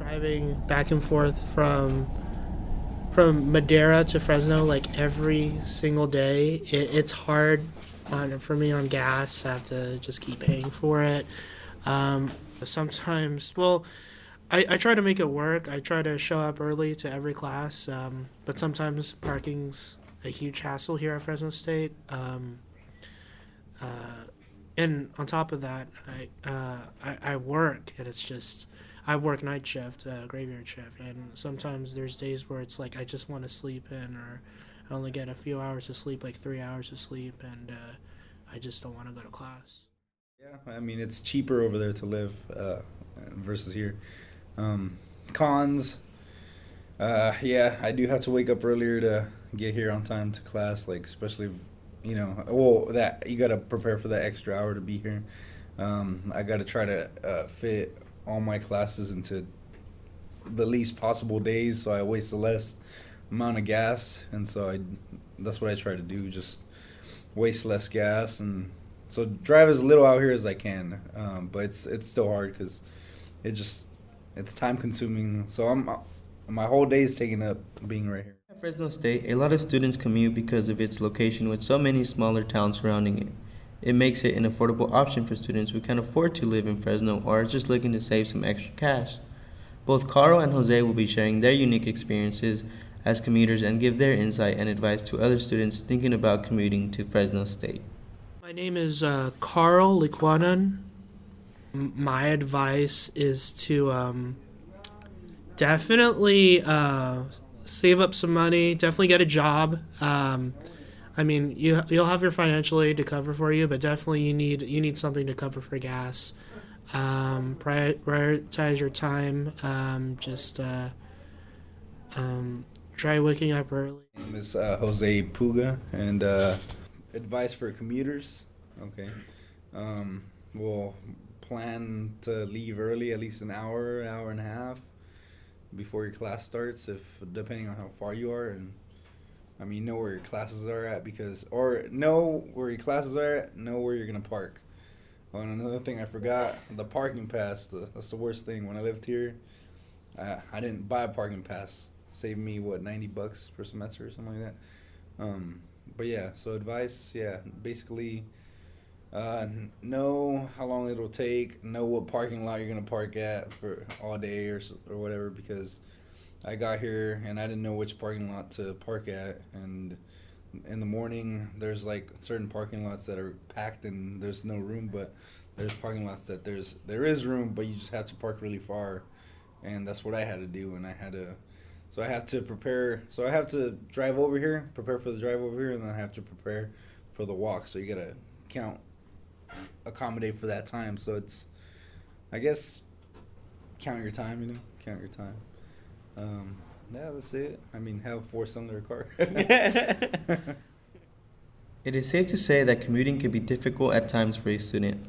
Driving back and forth from Madera to Fresno like every single day, it's hard for me on gas. I have to just keep paying for it. Um, Sometimes, well, I try to make it work. I try to show up early to every class, but sometimes parking's a huge hassle here at Fresno State. Uh, and on top of that, I work, and it's just I work night shift, graveyard shift, and sometimes there's days where it's like I just want to sleep in, or I only get a few hours of sleep, like 3 hours of sleep, and I just don't want to go to class. Yeah, I mean it's cheaper over there to live versus here. Um, Cons, yeah, I do have to wake up earlier to get here on time to class. Like especially, well, that you got to prepare for that extra hour to be here. I got to try to fit all my classes into the least possible days, so I waste the less amount of gas, and that's what I try to do, just waste less gas, and so drive as little out here as I can. But it's still hard because it just it's time consuming. So my whole day is taken up being right here. At Fresno State, a lot of students commute because of its location with so many smaller towns surrounding it. It makes it an affordable option for students who can't afford to live in Fresno or are just looking to save some extra cash. Both Carl and Jose will be sharing their unique experiences as commuters and give their insight and advice to other students thinking about commuting to Fresno State. My name is Carl Liquanan. My advice is to definitely save up some money. Definitely get a job. I mean, you'll have your financial aid to cover for you, but definitely you need something to cover for gas. Prioritize your time. Just try waking up early. My name is Jose Puga, and advice for commuters. Okay, we'll plan to leave early, at least an hour and a half before your class starts, if depending on how far you are, and I mean know where your classes are at know where your classes are at, know where you're gonna park. Oh, and another thing I forgot, the parking pass. That's the worst thing. When I lived here, I didn't buy a parking pass. Saved me what, $90 per semester or something like that. But yeah, so advice, yeah, basically know how long it'll take, know what parking lot you're gonna park at for all day or whatever, because I got here and I didn't know which parking lot to park at, and in the morning there's like certain parking lots that are packed and there's no room, but there's parking lots that there is room, but you just have to park really far, and that's what I had to do, and I have to prepare. So I have to drive over here, prepare for the drive over here, and then I have to prepare for the walk. So you gotta accommodate for that time. So it's, I guess, count your time. Count your time. Yeah, that's it. I mean, have a four-cylinder car. It is safe to say that commuting can be difficult at times for a student.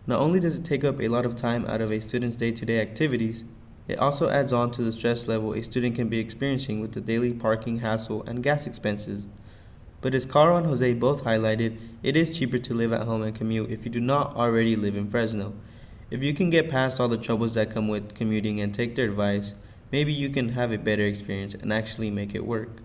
Not only does it take up a lot of time out of a student's day-to-day activities, it also adds on to the stress level a student can be experiencing with the daily parking hassle and gas expenses. But as Carl and Jose both highlighted, it is cheaper to live at home and commute if you do not already live in Fresno. If you can get past all the troubles that come with commuting and take their advice, maybe you can have a better experience and actually make it work.